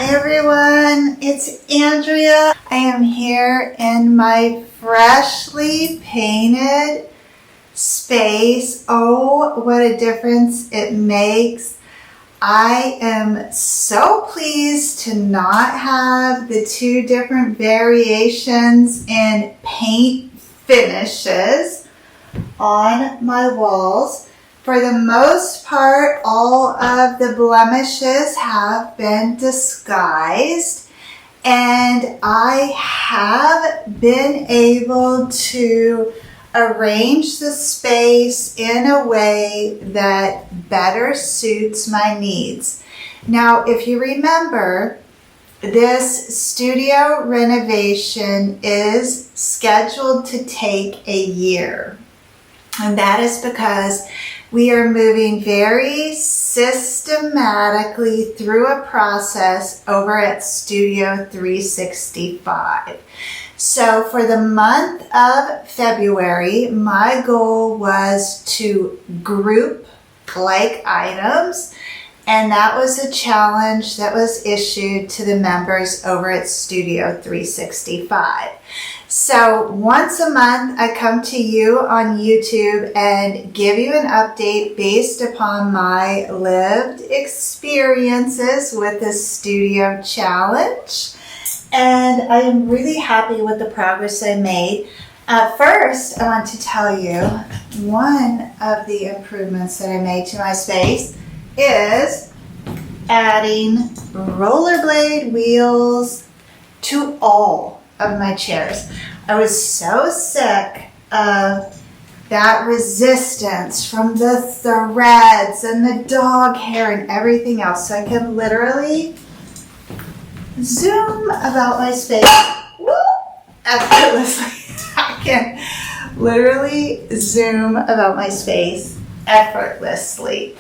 Hi everyone, it's Andrea. I am here in my freshly painted space. Oh, what a difference it makes. I am so pleased to not have the two different variations in paint finishes on my walls. For the most part, all of the blemishes have been disguised, and I have been able to arrange the space in a way that better suits my needs. Now, if you remember, this studio renovation is scheduled to take a year, and that is because we are moving very systematically through a process over at Studio 365. So for the month of February, my goal was to group like items, and that was a challenge that was issued to the members over at Studio 365. So once a month, I come to you on YouTube and give you an update based upon my lived experiences with the studio challenge. And I am really happy with the progress I made. First, I want to tell you one of the improvements that I made to my space is adding rollerblade wheels to all of my chairs. I was so sick of that resistance from the threads and the dog hair and everything else. So I can literally zoom about my space effortlessly. I can literally zoom about my space effortlessly.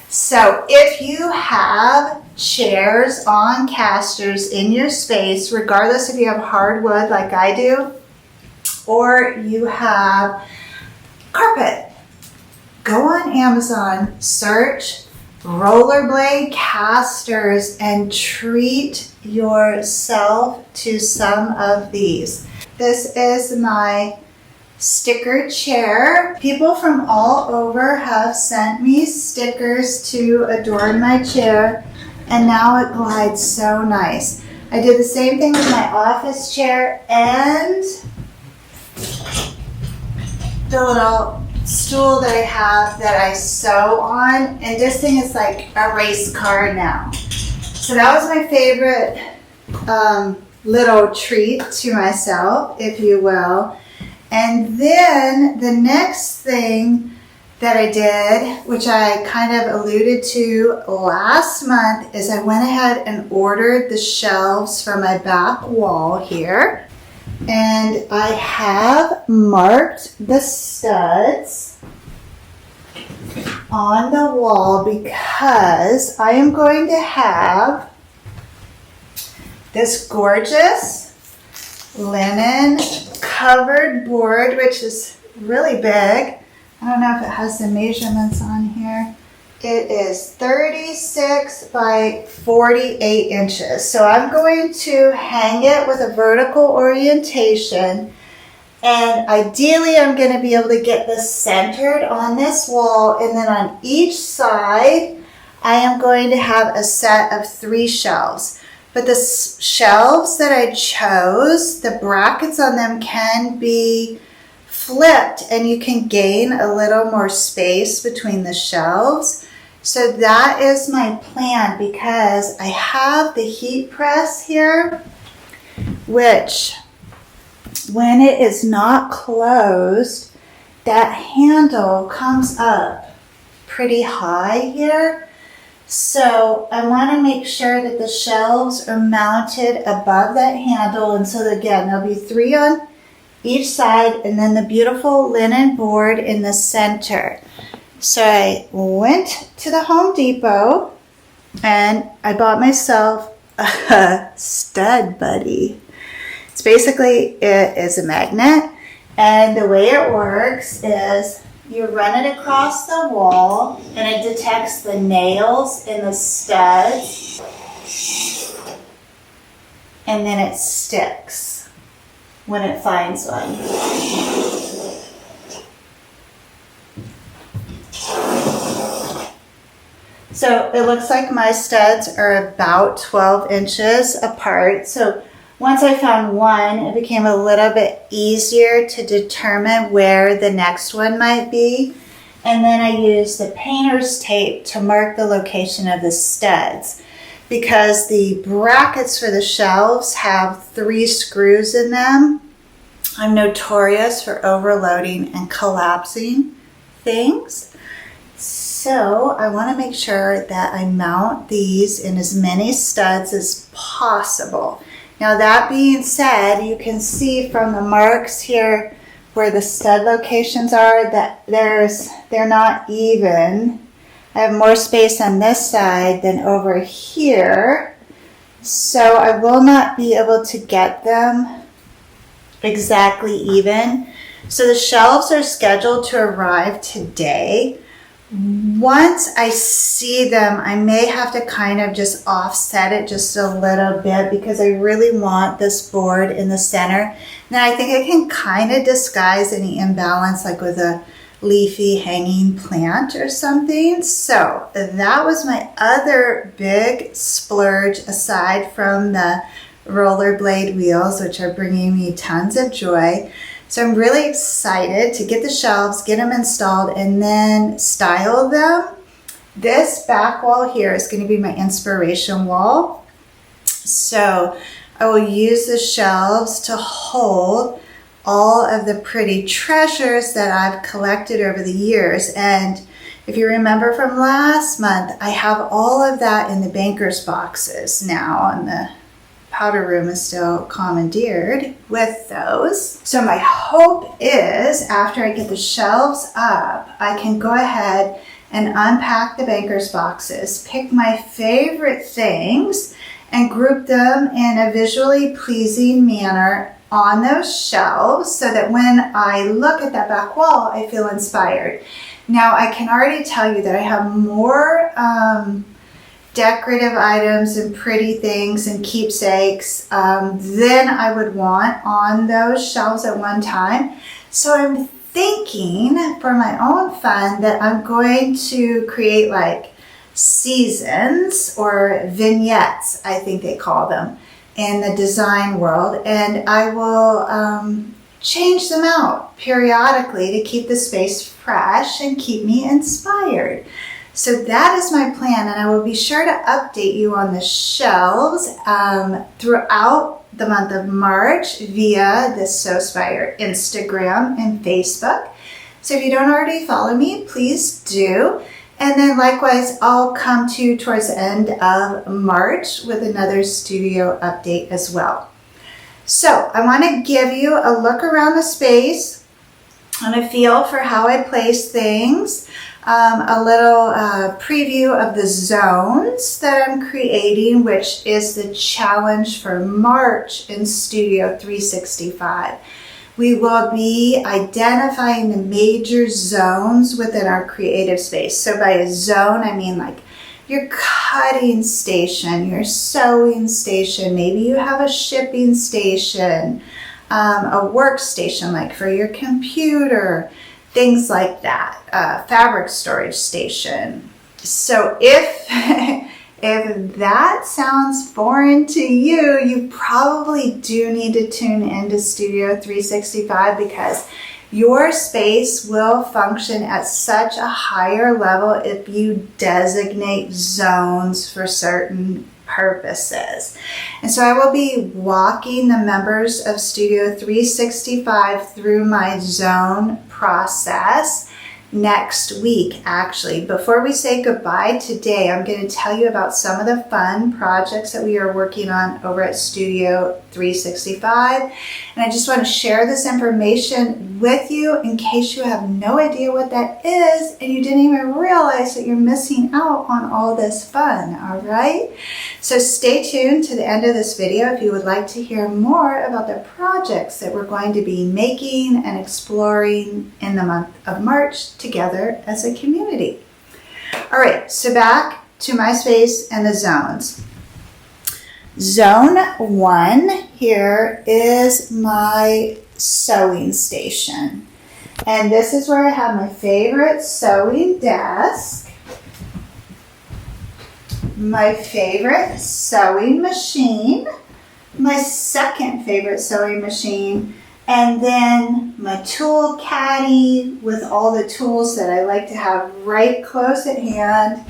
So if you have chairs on casters in your space, regardless if you have hardwood like I do, or you have carpet, go on Amazon, search rollerblade casters and treat yourself to some of these. This is my sticker chair. People from all over have sent me stickers to adorn my chair, and now it glides so nice. I did the same thing with my office chair and the little stool that I have that I sew on, and this thing is like a race car now. So that was my favorite little treat to myself, if you will. And then the next thing that I did, which I kind of alluded to last month, is I went ahead and ordered the shelves for my back wall here. And I have marked the studs on the wall because I am going to have this gorgeous linen covered board, which is really big. I don't know if it has the measurements on here. It is 36 by 48 inches. So I'm going to hang it with a vertical orientation, and ideally I'm going to be able to get this centered on this wall, and then on each side I am going to have a set of 3 shelves. But the shelves that I chose, the brackets on them can be flipped, and you can gain a little more space between the shelves. So that is my plan, because I have the heat press here, which when it is not closed, that handle comes up pretty high here. So I want to make sure that the shelves are mounted above that handle. And so again, there'll be 3 on each side, and then the beautiful linen board in the center. So I went to the Home Depot and I bought myself a stud buddy. It's basically, it is a magnet, and the way it works is you run it across the wall and it detects the nails in the studs. and then it sticks when it finds one. So it looks like my studs are about 12 inches apart. So once I found one, it became a little bit easier to determine where the next one might be. And then I used the painter's tape to mark the location of the studs, because the brackets for the shelves have 3 screws in them. I'm notorious for overloading and collapsing things. So I want to make sure that I mount these in as many studs as possible. Now that being said, you can see from the marks here where the stud locations are that they're not even. I have more space on this side than over here, so I will not be able to get them exactly even. So the shelves are scheduled to arrive today. Once I see them, I may have to kind of just offset it just a little bit, because I really want this board in the center. Now I think I can kind of disguise any imbalance, like with a leafy hanging plant or something. So that was my other big splurge, aside from the rollerblade wheels, which are bringing me tons of joy. So I'm really excited to get the shelves, get them installed, and then style them. This back wall here is going to be my inspiration wall. So I will use the shelves to hold all of the pretty treasures that I've collected over the years. And if you remember from last month, I have all of that in the banker's boxes now, and the powder room is still commandeered with those. So my hope is, after I get the shelves up, I can go ahead and unpack the banker's boxes, pick my favorite things, and group them in a visually pleasing manner on those shelves, so that when I look at that back wall, I feel inspired. Now I can already tell you that I have more decorative items and pretty things and keepsakes than I would want on those shelves at one time. So I'm thinking, for my own fun, that I'm going to create like seasons, or vignettes, I think they call them in the design world, and I will change them out periodically to keep the space fresh and keep me inspired. So that is my plan, and I will be sure to update you on the shelves throughout the month of March via the Sewspire Instagram and Facebook. So if you don't already follow me, please do. And then likewise, I'll come to you towards the end of March with another studio update as well. So I want to give you a look around the space and a feel for how I place things. A little preview of the zones that I'm creating, which is the challenge for March in Studio 365. We will be identifying the major zones within our creative space. So by a zone, I mean like your cutting station, your sewing station, maybe you have a shipping station, a workstation like for your computer, things like that, fabric storage station. So if that sounds foreign to you, you probably do need to tune into Studio 365, because your space will function at such a higher level if you designate zones for certain purposes. And so I will be walking the members of Studio 365 through my zone process next week. Actually, before we say goodbye today, I'm going to tell you about some of the fun projects that we are working on over at Studio 365. And I just want to share this information with you in case you have no idea what that is and you didn't even realize that you're missing out on all this fun. All right? So stay tuned to the end of this video if you would like to hear more about the projects that we're going to be making and exploring in the month of March together as a community. All right, so back to my space and the zones. Zone 1 here is my sewing station. And this is where I have my favorite sewing desk, my favorite sewing machine, my second favorite sewing machine, and then my tool caddy with all the tools that I like to have right close at hand,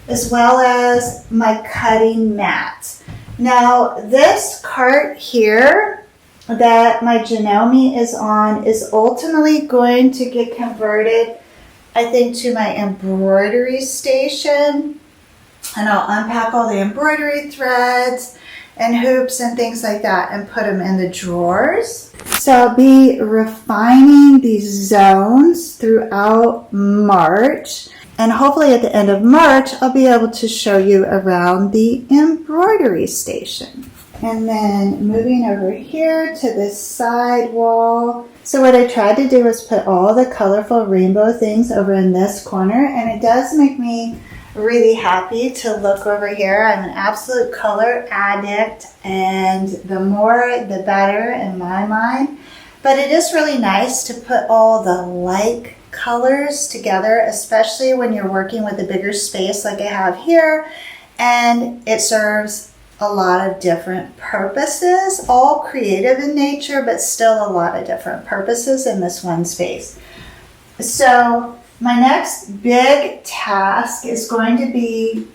as well as my cutting mat. Now, this cart here that my Janome is on is ultimately going to get converted, I think, to my embroidery station. And I'll unpack all the embroidery threads and hoops and things like that and put them in the drawers. So I'll be refining these zones throughout March. And hopefully at the end of March, I'll be able to show you around the embroidery station. And then moving over here to this side wall. So what I tried to do was put all the colorful rainbow things over in this corner. And it does make me really happy to look over here. I'm an absolute color addict, and the more the better in my mind. But it is really nice to put all the like colors together, especially when you're working with a bigger space like I have here, and it serves a lot of different purposes, all creative in nature, but still a lot of different purposes in this one space. So my next big task is going to be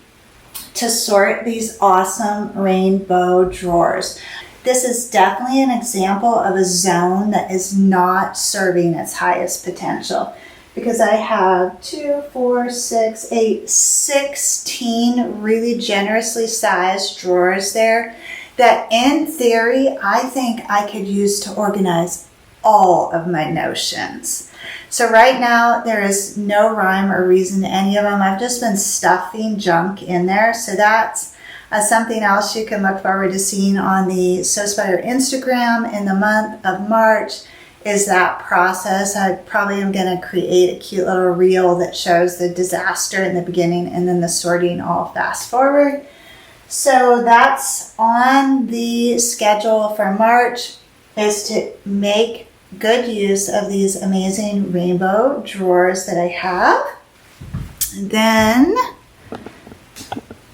to sort these awesome rainbow drawers. This is definitely an example of a zone that is not serving its highest potential, because I have 2, 4, 6, 8, 16 really generously sized drawers there that in theory I think I could use to organize all of my notions. So right now there is no rhyme or reason to any of them. I've just been stuffing junk in there. So that's something else you can look forward to seeing on the Sewspire Instagram in the month of March, is that process. I probably am going to create a cute little reel that shows the disaster in the beginning and then the sorting all fast forward. So that's on the schedule for March, is to make good use of these amazing rainbow drawers that I have. Then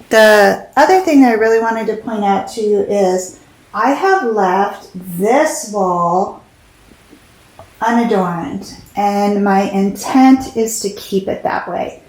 the other thing that I really wanted to point out to you is I have left this wall unadorned, and my intent is to keep it that way.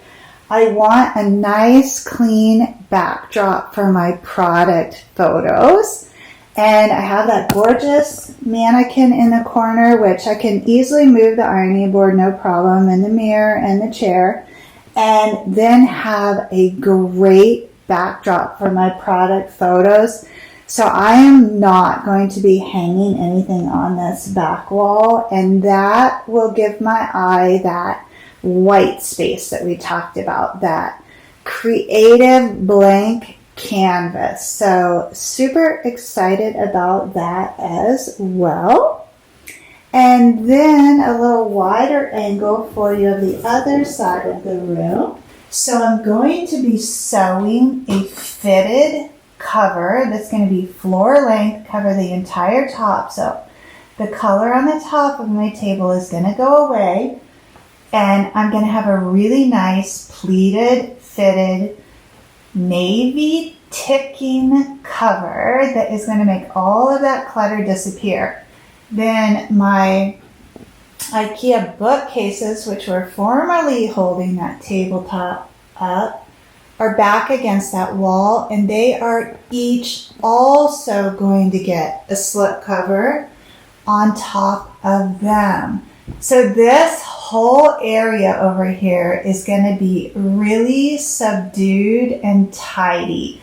I want a nice clean backdrop for my product photos, and I have that gorgeous mannequin in the corner, which I can easily move the ironing board no problem, and the mirror and the chair, and then have a great backdrop for my product photos. So I am not going to be hanging anything on this back wall, and that will give my eye that white space that we talked about, that creative blank canvas. So super excited about that as well. And then a little wider angle for you of the other side of the room. So I'm going to be sewing a fitted cover that's going to be floor length, cover the entire top. So the color on the top of my table is going to go away, and I'm going to have a really nice pleated, fitted, navy ticking cover that is going to make all of that clutter disappear. Then my IKEA bookcases, which were formerly holding that tabletop up, are back against that wall, and they are each also going to get a slip cover on top of them. So this whole area over here is going to be really subdued and tidy.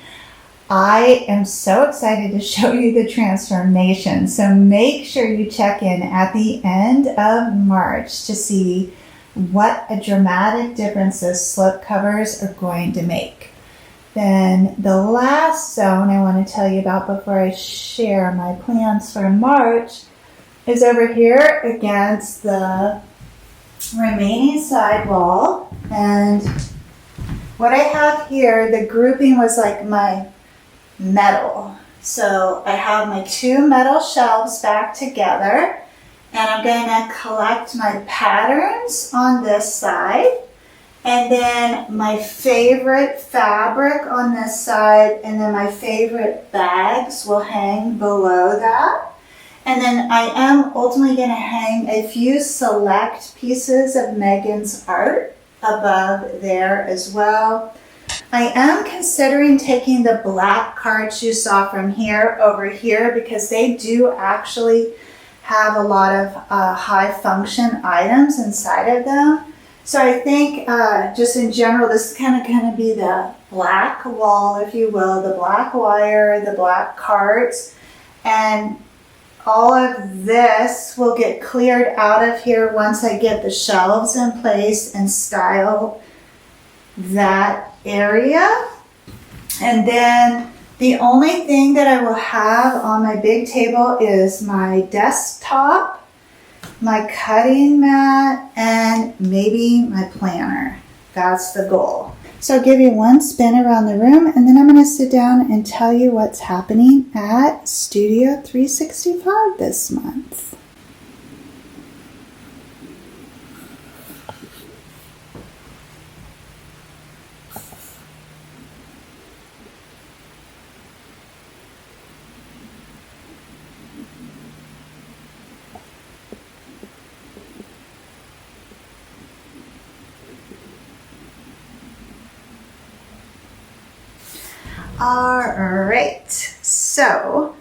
I am so excited to show you the transformation. So make sure you check in at the end of March to see what a dramatic difference those slip covers are going to make. Then the last zone I want to tell you about before I share my plans for March is over here against the remaining side wall. And what I have here, the grouping was like my metal. So I have my 2 metal shelves back together, and I'm going to collect my patterns on this side, and then my favorite fabric on this side, and then my favorite bags will hang below that. And then I am ultimately going to hang a few select pieces of Megan's art above there as well. I am considering taking the black cards you saw from here over here, because they do actually have a lot of high function items inside of them. So I think just in general, this is kind of going to be the black wall, if you will, the black wire, the black cards, and all of this will get cleared out of here once I get the shelves in place and style that area. And then the only thing that I will have on my big table is my desktop, my cutting mat, and maybe my planner. That's the goal. So I'll give you one spin around the room, and then I'm going to sit down and tell you what's happening at Studio 365 this month. All right, so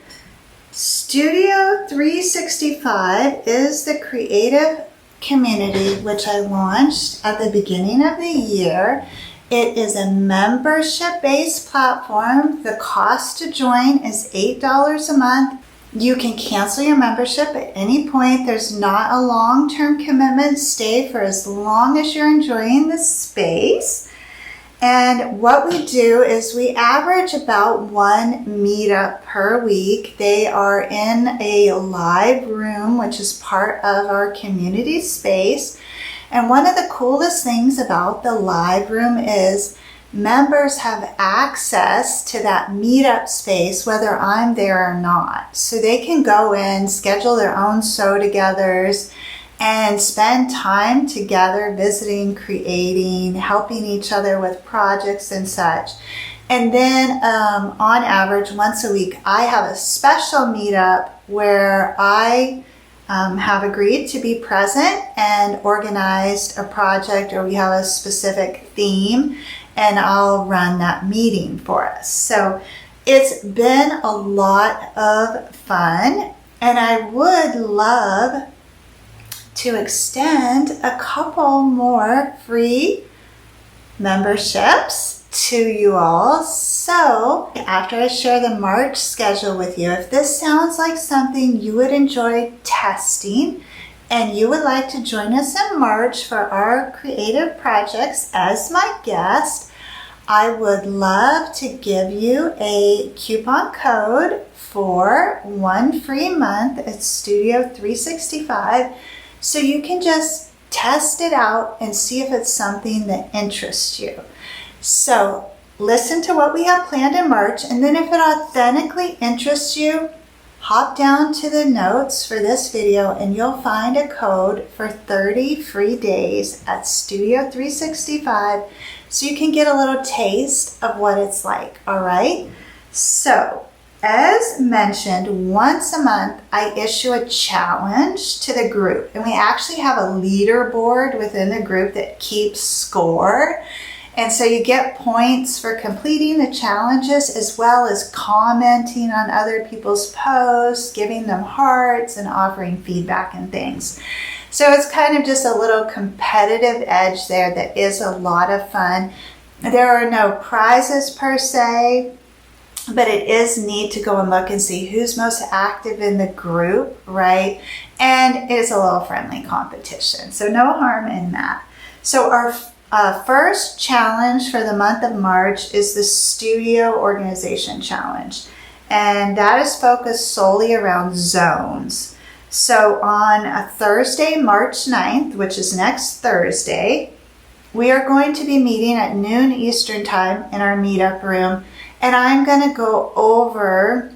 Studio 365 is the creative community which I launched at the beginning of the year. It is a membership-based platform. The cost to join is $8 a month. You can cancel your membership at any point. There's not a long-term commitment. Stay for as long as you're enjoying the space. And what we do is we average about 1 meetup per week. They are in a live room, which is part of our community space. And one of the coolest things about the live room is members have access to that meetup space, whether I'm there or not. So they can go in, schedule their own sew-togethers, and spend time together visiting, creating, helping each other with projects and such. And then on average, once a week, I have a special meetup where I have agreed to be present and organized a project, or we have a specific theme, and I'll run that meeting for us. So it's been a lot of fun, and I would love to extend a couple more free memberships to you all. So after I share the March schedule with you, if this sounds like something you would enjoy testing and you would like to join us in March for our creative projects as my guest, I would love to give you a coupon code for 1 free month at Studio 365. So you can just test it out and see if it's something that interests you. So listen to what we have planned in March, and then if it authentically interests you, hop down to the notes for this video and you'll find a code for 30 free days at Studio 365 so you can get a little taste of what it's like, all right? So, as mentioned, once a month, I issue a challenge to the group. And we actually have a leaderboard within the group that keeps score. And so you get points for completing the challenges as well as commenting on other people's posts, giving them hearts, and offering feedback and things. So it's kind of just a little competitive edge there that is a lot of fun. There are no prizes per se, but it is neat to go and look and see who's most active in the group, right? And it's a little friendly competition, so no harm in that. So our first challenge for the month of March is the Studio Organization Challenge, and that is focused solely around zones. So on a Thursday, March 9th, which is next Thursday, we are going to be meeting at noon Eastern time in our meetup room. And I'm going to go over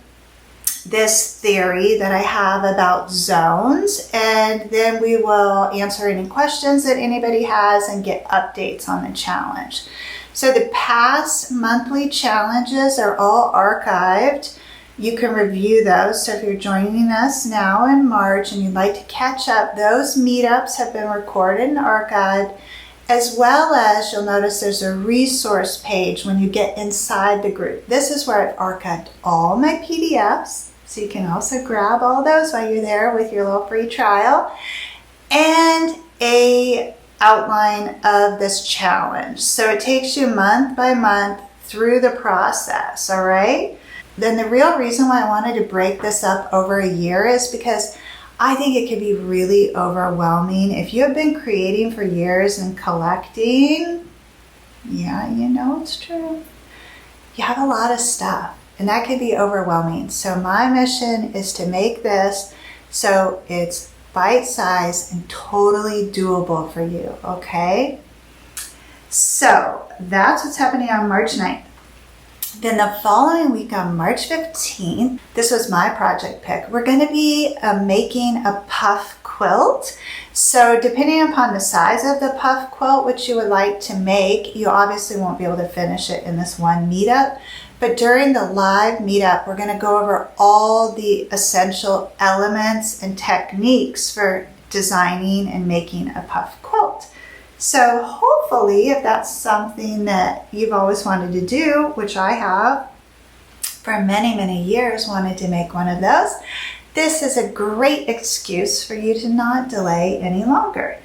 this theory that I have about zones, and then we will answer any questions that anybody has and get updates on the challenge. So the past monthly challenges are all archived. You can review those. So if you're joining us now in March and you'd like to catch up, those meetups have been recorded and archived, as well as you'll notice there's a resource page when you get inside the group. This is where I've archived all my PDFs, so you can also grab all those while you're there with your little free trial, and a outline of this challenge. So it takes you month by month through the process, all right? Then the real reason why I wanted to break this up over a year is because I think it can be really overwhelming. If you have been creating for years and collecting, yeah, you know it's true. You have a lot of stuff, and that can be overwhelming. So my mission is to make this so it's bite-sized and totally doable for you, okay? So that's what's happening on March 9th. Then the following week on March 15th, this was my project pick. We're going to be making a puff quilt. So depending upon the size of the puff quilt, which you would like to make, you obviously won't be able to finish it in this one meetup. But during the live meetup, we're going to go over all the essential elements and techniques for designing and making a puff quilt. So hopefully, if that's something that you've always wanted to do, which I have for many, many years, wanted to make one of those, this is a great excuse for you to not delay any longer.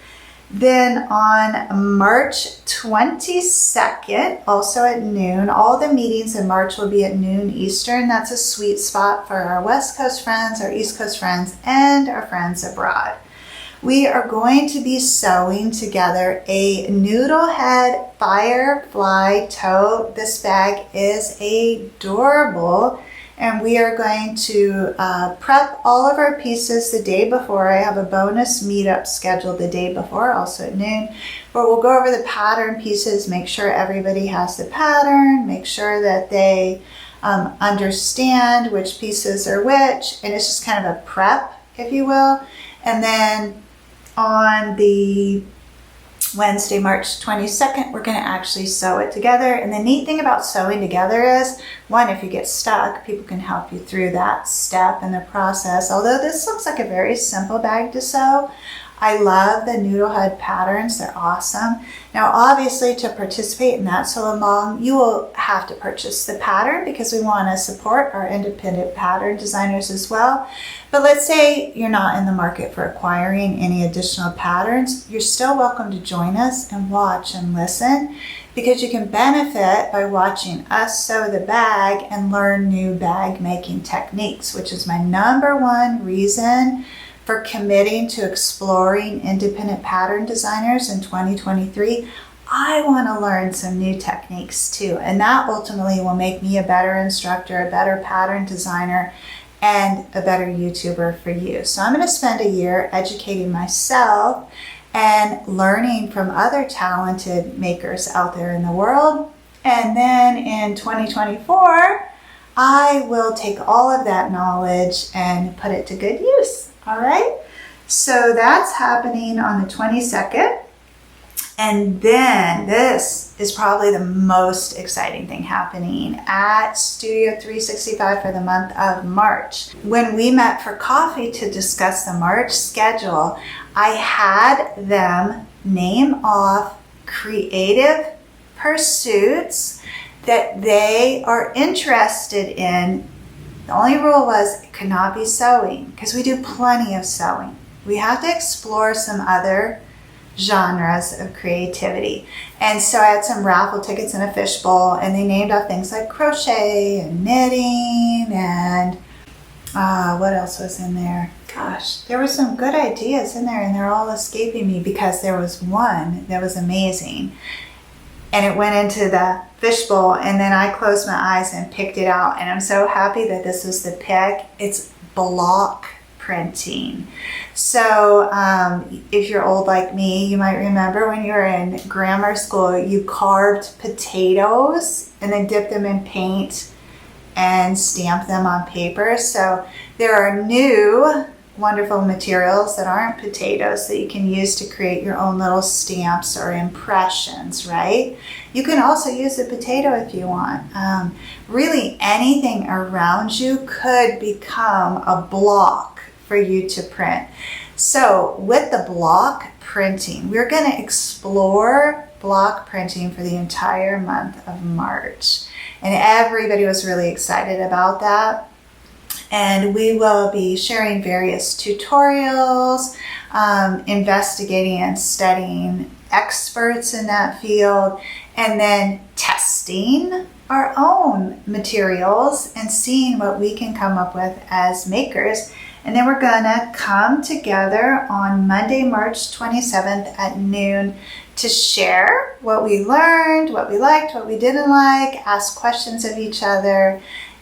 Then on March 22nd, also at noon, all the meetings in March will be at noon Eastern. That's a sweet spot for our West Coast friends, our East Coast friends, and our friends abroad. We are going to be sewing together a noodle head firefly tote. This bag is adorable, and we are going to prep all of our pieces the day before. I have a bonus meetup scheduled the day before, also at noon, where we'll go over the pattern pieces, make sure everybody has the pattern, make sure that they understand which pieces are which, and it's just kind of a prep, if you will. And then on the Wednesday, March 22nd, we're going to actually sew it together. And the neat thing about sewing together is, one, if you get stuck, people can help you through that step in the process. Although this looks like a very simple bag to sew, I love the noodlehead patterns. They're awesome. Now, obviously, to participate in that sew along, you will have to purchase the pattern because we want to support our independent pattern designers as well. But let's say you're not in the market for acquiring any additional patterns. You're still welcome to join us and watch and listen, because you can benefit by watching us sew the bag and learn new bag making techniques, which is my number one reason for committing to exploring independent pattern designers in 2023. I want to learn some new techniques too, and that ultimately will make me a better instructor, a better pattern designer, and a better YouTuber for you. So I'm going to spend a year educating myself and learning from other talented makers out there in the world. And then in 2024, I will take all of that knowledge and put it to good use. All right, so that's happening on the 22nd. And then this is probably the most exciting thing happening at Studio 365 for the month of March. When we met for coffee to discuss the March schedule, I had them name off creative pursuits that they are interested in. The only rule was it could not be sewing, because we do plenty of sewing. We have to explore some other genres of creativity. And so I had some raffle tickets and a fishbowl, and they named off things like crochet and knitting and what else was in there? Gosh, there were some good ideas in there, and they're all escaping me because there was one that was amazing. And it went into the fishbowl, and then I closed my eyes and picked it out. And I'm so happy that this was the pick. It's block printing. So if you're old like me, you might remember when you were in grammar school, you carved potatoes and then dipped them in paint and stamp them on paper. So there are new wonderful materials that aren't potatoes that you can use to create your own little stamps or impressions, right? You can also use a potato if you want. Really anything around you could become a block for you to print. So with the block printing, we're going to explore block printing for the entire month of March. And everybody was really excited about that. And we will be sharing various tutorials, investigating and studying experts in that field, and then testing our own materials and seeing what we can come up with as makers. And then we're gonna come together on Monday, March 27th at noon to share what we learned, what we liked, what we didn't like, ask questions of each other.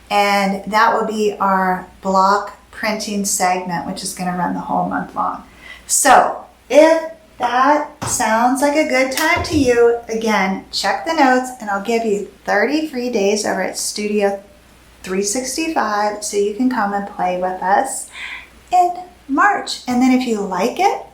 And that will be our block printing segment, which is going to run the whole month long. So if that sounds like a good time to you, again, check the notes and I'll give you 30 free days over at Studio 365 so you can come and play with us in March. And then if you like it,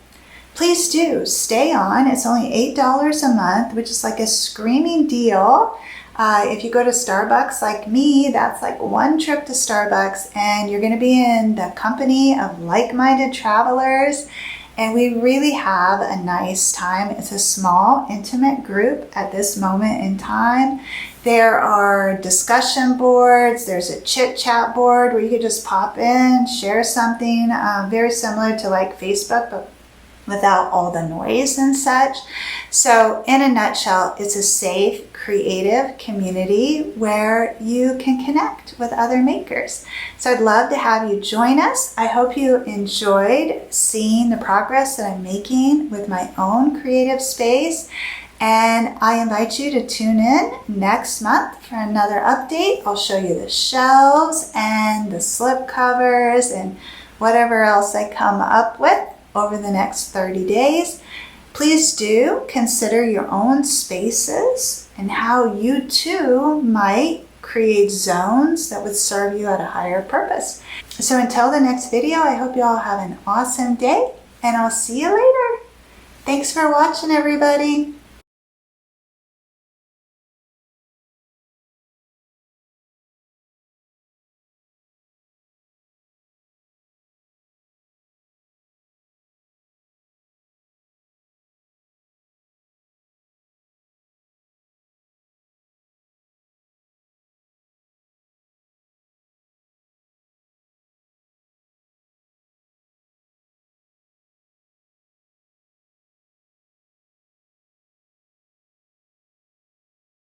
please do stay on. It's only $8 a month, which is like a screaming deal. If you go to Starbucks like me, that's like one trip to Starbucks and you're going to be in the company of like-minded travelers, and we really have a nice time. It's a small, intimate group at this moment in time. There are discussion boards, there's a chit-chat board where you could just pop in, share something, very similar to like Facebook, but without all the noise and such. So in a nutshell, it's a safe, creative community where you can connect with other makers. So I'd love to have you join us. I hope you enjoyed seeing the progress that I'm making with my own creative space. And I invite you to tune in next month for another update. I'll show you the shelves and the slip covers and whatever else I come up with over the next 30 days. Please do consider your own spaces and how you too might create zones that would serve you at a higher purpose. So until the next video, I hope you all have an awesome day and I'll see you later. Thanks for watching, everybody.